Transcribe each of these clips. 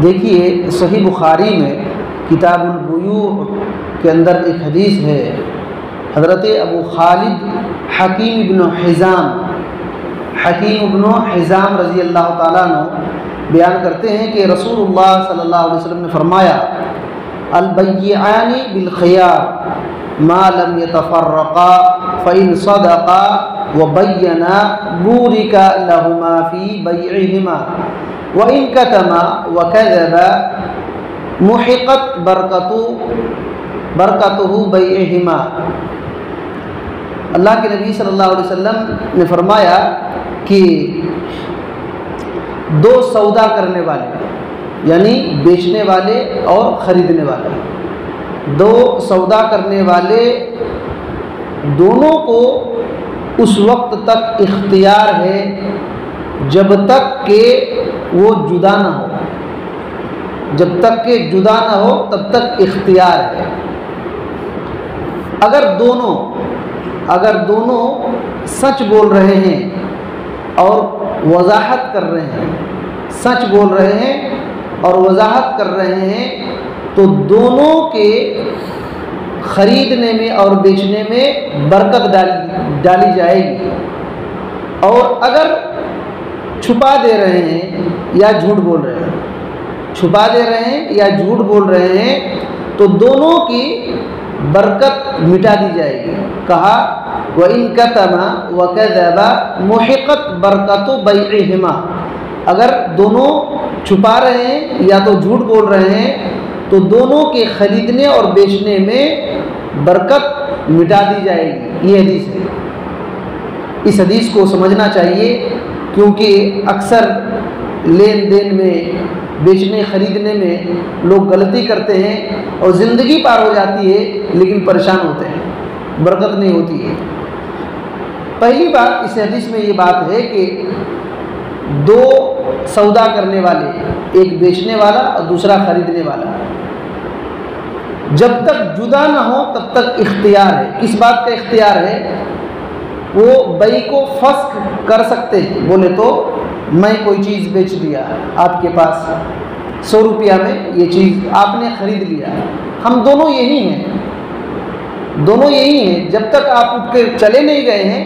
دیکھیے صحیح بخاری میں کتاب البیوع کے اندر ایک حدیث ہے، حضرت ابو خالد حکیم ابن حزام رضی اللہ تعالیٰ عنہ بیان کرتے ہیں کہ رسول اللہ صلی اللہ علیہ وسلم نے فرمایا البیعان بالخیار ما لم يتفرقا فإن صدقا وبینا بورک لهما فی بیعہما وإن کتما وکذبا محقت برکتہ بیعہما۔ اللہ کے نبی صلی اللہ علیہ وسلم نے فرمایا کہ دو سودا کرنے والے یعنی بیچنے والے اور خریدنے والے، دو سودا کرنے والے دونوں کو اس وقت تک اختیار ہے جب تک کہ وہ جدا نہ ہو، جب تک کہ جدا نہ ہو تب تک اختیار ہے۔ اگر دونوں سچ بول رہے ہیں اور وضاحت کر رہے ہیں، سچ بول رہے ہیں اور وضاحت کر رہے ہیں تو دونوں کے خریدنے میں اور بیچنے میں برکت ڈالی جائے گی۔ اور اگر چھپا دے رہے ہیں یا جھوٹ بول رہے ہیں، چھپا دے رہے ہیں یا جھوٹ بول رہے ہیں تو دونوں کی برکت مٹا دی جائے گی۔ کہا وَإِن كَتَمَ وَكَذَبَ مُحِقَتْ بَرْكَتُ بَيْعِهِمَا، اگر دونوں چھپا رہے ہیں یا تو جھوٹ بول رہے ہیں تو دونوں کے خریدنے اور بیچنے میں برکت مٹا دی جائے گی۔ یہ حدیث ہے، اس حدیث کو سمجھنا چاہیے کیونکہ اکثر لین دین میں، بیچنے خریدنے میں لوگ غلطی کرتے ہیں اور زندگی پار ہو جاتی ہے لیکن پریشان ہوتے ہیں، برکت نہیں ہوتی ہے۔ پہلی بات اس حدیث میں یہ بات ہے کہ دو سودا کرنے والے، ایک بیچنے والا اور دوسرا خریدنے والا، جب تک جدا نہ ہو تب تک اختیار ہے۔ کس بات کا اختیار ہے؟ وہ بیع کو فسخ کر سکتے ہیں۔ بولے تو میں کوئی چیز بیچ دیا آپ کے پاس 100 روپیہ میں، یہ چیز آپ نے خرید لیا، ہم دونوں یہی ہیں، جب تک آپ اٹھ کے چلے نہیں گئے ہیں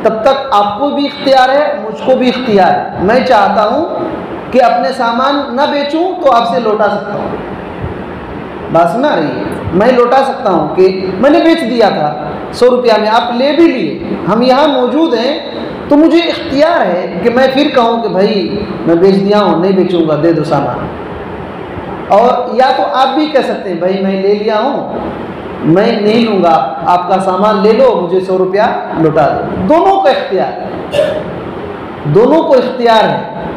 تب تک آپ کو بھی اختیار ہے، مجھ کو بھی اختیار ہے۔ میں چاہتا ہوں کہ اپنے سامان نہ بیچوں تو آپ سے لوٹا سکتا ہوں، بات سنا رہی ہے، میں لوٹا سکتا ہوں کہ میں نے بیچ دیا تھا 100 روپیہ میں، آپ لے بھی لیے، ہم یہاں موجود ہیں تو مجھے اختیار ہے کہ میں پھر کہوں کہ بھائی میں بیچ دیا ہوں، نہیں بیچوں گا، دے دو سامان۔ اور یا تو آپ بھی کہہ سکتے ہیں بھائی میں لے لیا ہوں، میں نہیں لوں گا، آپ کا سامان لے لو، مجھے 100 روپیہ لوٹا دو۔ دونوں کا اختیار، دونوں کو اختیار ہے۔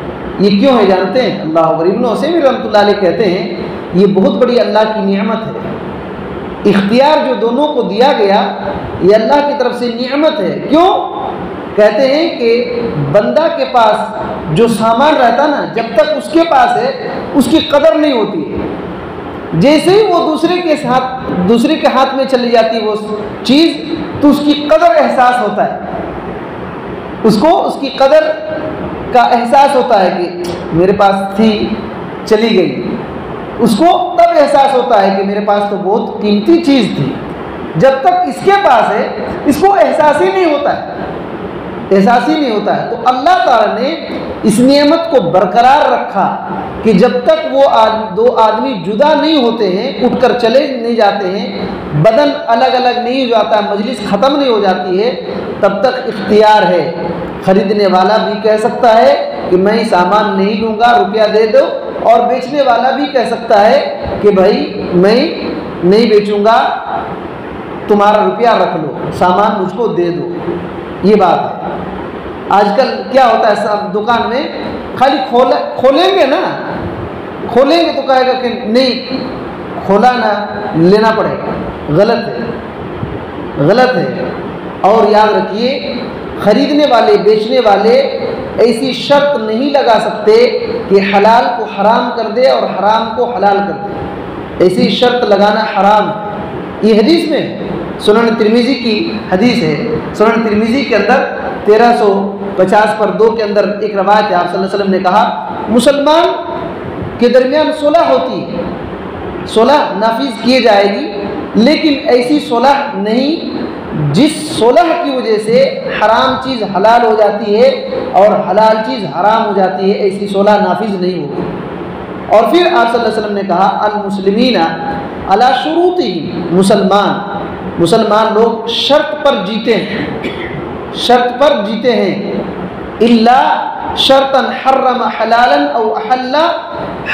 یہ کیوں ہے جانتے ہیں؟ اللہ اکبر۔ ابن عثیمین رحمۃ اللہ علیہ کہتے ہیں یہ بہت بڑی اللہ کی نعمت ہے، اختیار جو دونوں کو دیا گیا یہ اللہ کی طرف سے نعمت ہے۔ کیوں؟ کہتے ہیں کہ بندہ کے پاس جو سامان رہتا نا، جب تک اس کے پاس ہے اس کی قدر نہیں ہوتی ہے، جیسے ہی وہ دوسرے کے ہاتھ میں چلی جاتی ہے وہ چیز تو اس کی قدر احساس ہوتا ہے، اس کو اس کی قدر کا احساس ہوتا ہے کہ میرے پاس تھی چلی گئی، اس کو تب احساس ہوتا ہے کہ میرے پاس تو بہت قیمتی چیز تھی۔ جب تک اس کے پاس ہے اس کو احساس ہی نہیں ہوتا ہے، احساس ہی نہیں ہوتا ہے۔ تو اللہ تعالیٰ نے اس نعمت کو برقرار رکھا کہ جب تک وہ دو آدمی جدا نہیں ہوتے ہیں، اٹھ کر چلے نہیں جاتے ہیں، بدن الگ الگ نہیں ہو جاتا، مجلس ختم نہیں ہو جاتی ہے، تب تک اختیار ہے۔ خریدنے والا بھی کہہ سکتا ہے کہ میں سامان نہیں لوں گا، روپیہ دے دو، اور بیچنے والا بھی کہہ سکتا ہے کہ بھائی میں نہیں بیچوں گا، تمہارا روپیہ رکھ لو، سامان مجھ کو دے دو۔ یہ بات ہے۔ آج کل کیا ہوتا ہے سب دکان میں خالی کھولیں گے نا، کھولیں گے تو کہے گا کہ نہیں کھولا نہ لینا پڑے گا، غلط ہے، غلط ہے۔ اور یاد رکھیے خریدنے والے بیچنے والے ایسی شرط نہیں لگا سکتے کہ حلال کو حرام کر دے اور حرام کو حلال کر دے، ایسی شرط لگانا حرام ہے۔ یہ حدیث میں سنن ترمذی کی حدیث ہے، سنن ترمذی کے اندر 1350 پر 2 کے اندر ایک روایت ہے، آپ صلی اللہ علیہ وسلم نے کہا مسلمان کے درمیان صلح ہوتی ہے، صلح نافذ کی جائے گی، لیکن ایسی صلح نہیں جس صلح کی وجہ سے حرام چیز حلال ہو جاتی ہے اور حلال چیز حرام ہو جاتی ہے، ایسی صلح نافذ نہیں ہوگی۔ اور پھر آپ صلی اللہ علیہ وسلم نے کہا المسلمین علی شروطہم، مسلمان لوگ شرط پر جیتے ہیں، شرط پر جیتے ہیں، الا شرطا حرم حلالا او احل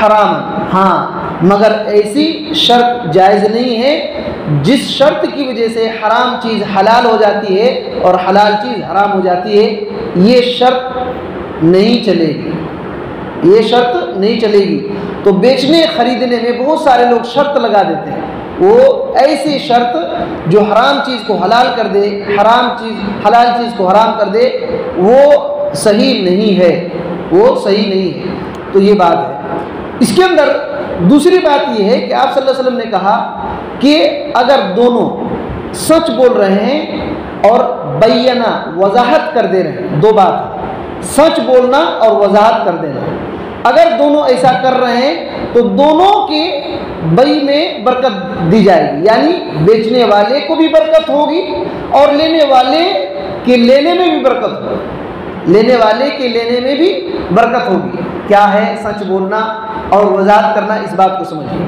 حراما، ہاں مگر ایسی شرط جائز نہیں ہے جس شرط کی وجہ سے حرام چیز حلال ہو جاتی ہے اور حلال چیز حرام ہو جاتی ہے، یہ شرط نہیں چلے گی، یہ شرط نہیں چلے گی۔ تو بیچنے خریدنے میں بہت سارے لوگ شرط لگا دیتے ہیں، وہ ایسی شرط جو حرام چیز کو حلال کر دے، حلال چیز کو حرام کر دے، وہ صحیح نہیں ہے، وہ صحیح نہیں ہے۔ تو یہ بات ہے۔ اس کے اندر دوسری بات یہ ہے کہ آپ صلی اللہ علیہ وسلم نے کہا کہ اگر دونوں سچ بول رہے ہیں اور بیانہ وضاحت کر دے رہے ہیں، دو بات ہے، سچ بولنا اور وضاحت کر دینا، اگر دونوں ایسا کر رہے ہیں تو دونوں کے بئی میں برکت دی جائے گی، یعنی بیچنے والے کو بھی برکت ہوگی اور لینے والے کے لینے میں بھی برکت ہوگی، لینے والے کے لینے میں بھی برکت ہوگی۔ کیا ہے سچ بولنا اور وضاحت کرنا؟ اس بات کو سمجھیے،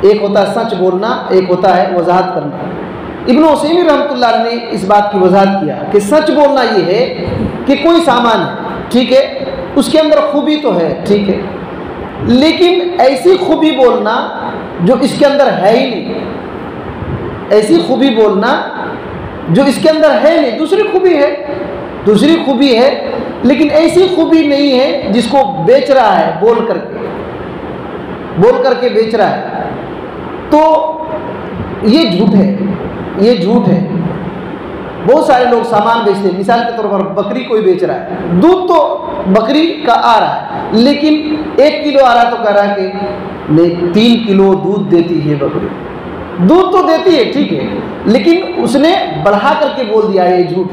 ایک ہوتا ہے سچ بولنا، ایک ہوتا ہے وضاحت کرنا۔ ابن عثیمین رحمۃ اللہ علیہ نے اس بات کی وضاحت کیا کہ سچ بولنا یہ ہے کہ کوئی سامان ہے، ٹھیک ہے، اس کے اندر خوبی تو ہے، ٹھیک ہے، لیکن ایسی خوبی بولنا جو اس کے اندر ہے ہی نہیں، ایسی خوبی بولنا جو اس کے اندر ہے نہیں، دوسری خوبی ہے لیکن ایسی خوبی نہیں ہے جس کو بیچ رہا ہے بول کر کے بیچ رہا ہے، تو یہ جھوٹ ہے۔ بہت سارے لوگ سامان بیچتے ہیں، مثال کے طور پر بکری کوئی بیچ رہا ہے، دودھ تو بکری کا آ رہا ہے لیکن 1 کلو آ رہا تو کہہ رہا ہے کہ نہیں 3 کلو دودھ دیتی ہے بکری، دودھ تو دیتی ہے ٹھیک ہے، لیکن اس نے بڑھا کر کے بول دیا یہ جھوٹ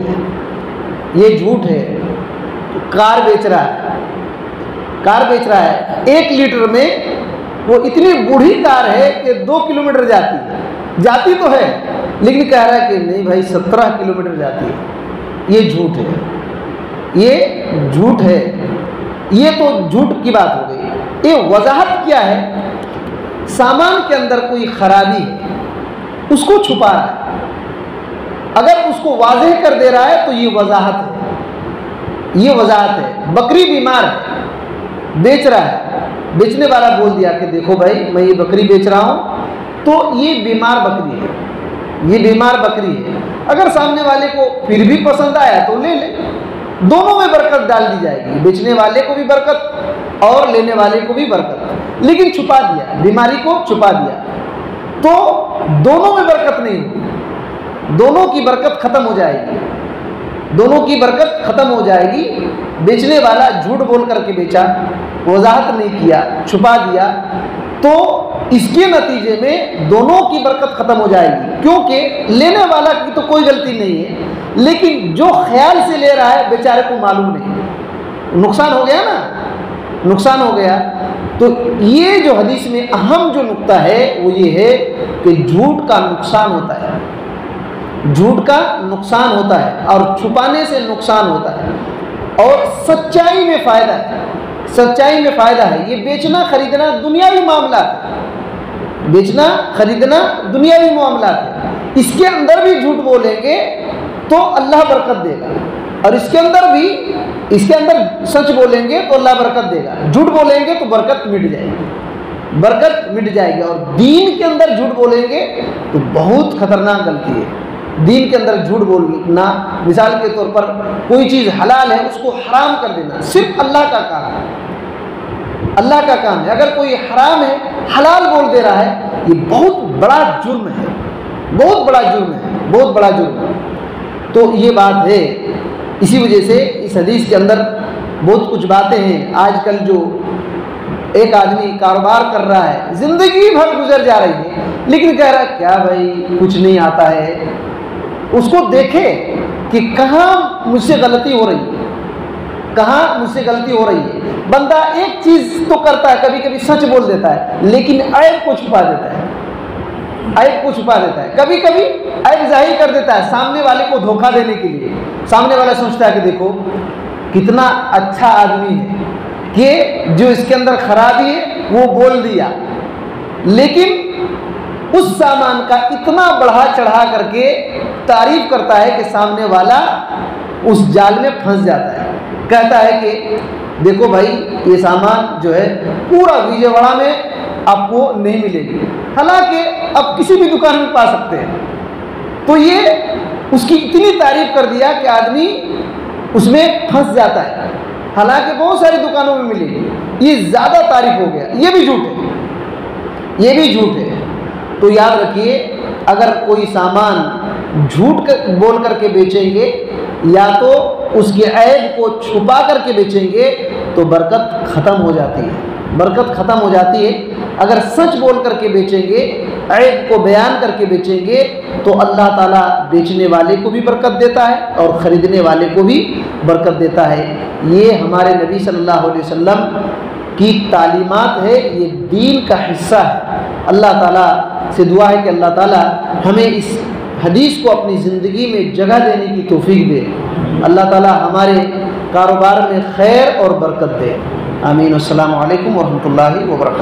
ہے۔ کار بیچ رہا ہے 1 لیٹر میں، وہ اتنی بوڑھی کار ہے کہ 2 کلومیٹر جاتی تو ہے لیکن کہہ رہا ہے کہ نہیں بھائی 17 کلومیٹر جاتی ہے، یہ جھوٹ ہے، یہ تو جھوٹ کی بات ہو گئی۔ یہ وضاحت کیا ہے؟ سامان کے اندر کوئی خرابی ہے، اس کو چھپا رہا ہے، اگر اس کو واضح کر دے رہا ہے تو یہ وضاحت ہے، بکری بیمار ہے، بیچ رہا ہے، بیچنے والا بول دیا کہ دیکھو بھائی میں یہ بکری بیچ رہا ہوں تو یہ بیمار بکری ہے، اگر سامنے والے کو پھر بھی پسند آیا تو لے لے، دونوں میں برکت ڈال دی جائے گی، بیچنے والے کو بھی برکت اور لینے والے کو بھی برکت، لیکن چھپا دیا، بیماری کو چھپا دیا تو دونوں میں برکت نہیں ہوگی، دونوں کی برکت ختم ہو جائے گی، بیچنے والا جھوٹ بول کر کے بیچا، وضاحت نہیں کیا، چھپا دیا، تو اس کے نتیجے میں دونوں کی برکت ختم ہو جائے گی، کیونکہ لینے والا کی تو کوئی غلطی نہیں ہے لیکن جو خیال سے لے رہا ہے بیچارے کو معلوم نہیں، نقصان ہو گیا۔ تو یہ جو حدیث میں اہم جو نقطہ ہے وہ یہ ہے کہ جھوٹ کا نقصان ہوتا ہے اور چھپانے سے نقصان ہوتا ہے، اور سچائی میں فائدہ ہے۔ یہ بیچنا خریدنا دنیاوی معاملات ہے، اس کے اندر بھی جھوٹ بولیں گے تو اللہ برکت دے گا، اور اس کے اندر سچ بولیں گے تو اللہ برکت دے گا، جھوٹ بولیں گے تو برکت مٹ جائے گی، اور دین کے اندر جھوٹ بولیں گے تو بہت خطرناک غلطی ہے۔ دین کے اندر جھوٹ بولنا، مثال کے طور پر کوئی چیز حلال ہے اس کو حرام کر دینا، صرف اللہ کا کام ہے، اگر کوئی حرام ہے حلال بول دے رہا ہے، یہ بہت بڑا جرم ہے۔ تو یہ بات ہے، اسی وجہ سے اس حدیث کے اندر بہت کچھ باتیں ہیں۔ آج کل جو ایک آدمی کاروبار کر رہا ہے، زندگی بھر گزر جا رہی ہے لیکن کہہ رہا ہے کیا بھائی کچھ نہیں آتا ہے، اس کو دیکھے کہ کہاں مجھ سے غلطی ہو رہی ہے، کہاں مجھ سے غلطی ہو رہی ہے. بندہ ایک چیز تو کرتا ہے, کبھی کبھی سچ بول دیتا ہے, لیکن عیب کو چھپا دیتا ہے, عیب کو چھپا دیتا ہے, کبھی کبھی عیب ظاہر کر دیتا ہے سامنے والے کو دھوکہ دینے کے لیے. سامنے والا سوچتا ہے کہ دیکھو کتنا اچھا آدمی ہے کہ جو اس کے اندر خرابی ہے وہ بول دیا, لیکن اس سامان کا اتنا بڑھا چڑھا کر کے تعریف کرتا ہے کہ سامنے والا اس جال میں پھنس جاتا ہے. کہتا ہے کہ دیکھو بھائی یہ سامان جو ہے پورا وجے واڑہ میں آپ کو نہیں ملے گی, حالانکہ آپ کسی بھی دکان میں پا سکتے ہیں. تو یہ اس کی اتنی تعریف کر دیا کہ آدمی اس میں پھنس جاتا ہے, حالانکہ بہت ساری دکانوں میں ملے گی. یہ زیادہ تعریف ہو گیا, یہ بھی جھوٹ ہے, یہ بھی جھوٹ ہے. تو یاد رکھیے اگر کوئی سامان جھوٹ بول کر کے بیچیں گے یا تو اس کے عیب کو چھپا کر کے بیچیں گے تو برکت ختم ہو جاتی ہے, برکت ختم ہو جاتی ہے. اگر سچ بول کر کے بیچیں گے, عیب کو بیان کر کے بیچیں گے تو اللہ تعالیٰ بیچنے والے کو بھی برکت دیتا ہے اور خریدنے والے کو بھی برکت دیتا ہے. یہ ہمارے نبی صلی اللہ علیہ وسلم کی تعلیمات ہے, یہ دین کا حصہ ہے. اللہ تعالیٰ سے دعا ہے کہ اللہ تعالیٰ ہمیں اس حدیث کو اپنی زندگی میں جگہ دینے کی توفیق دے. اللہ تعالیٰ ہمارے کاروبار میں خیر اور برکت دے. آمین. السلام علیکم ورحمۃ اللہ وبرکاتہ.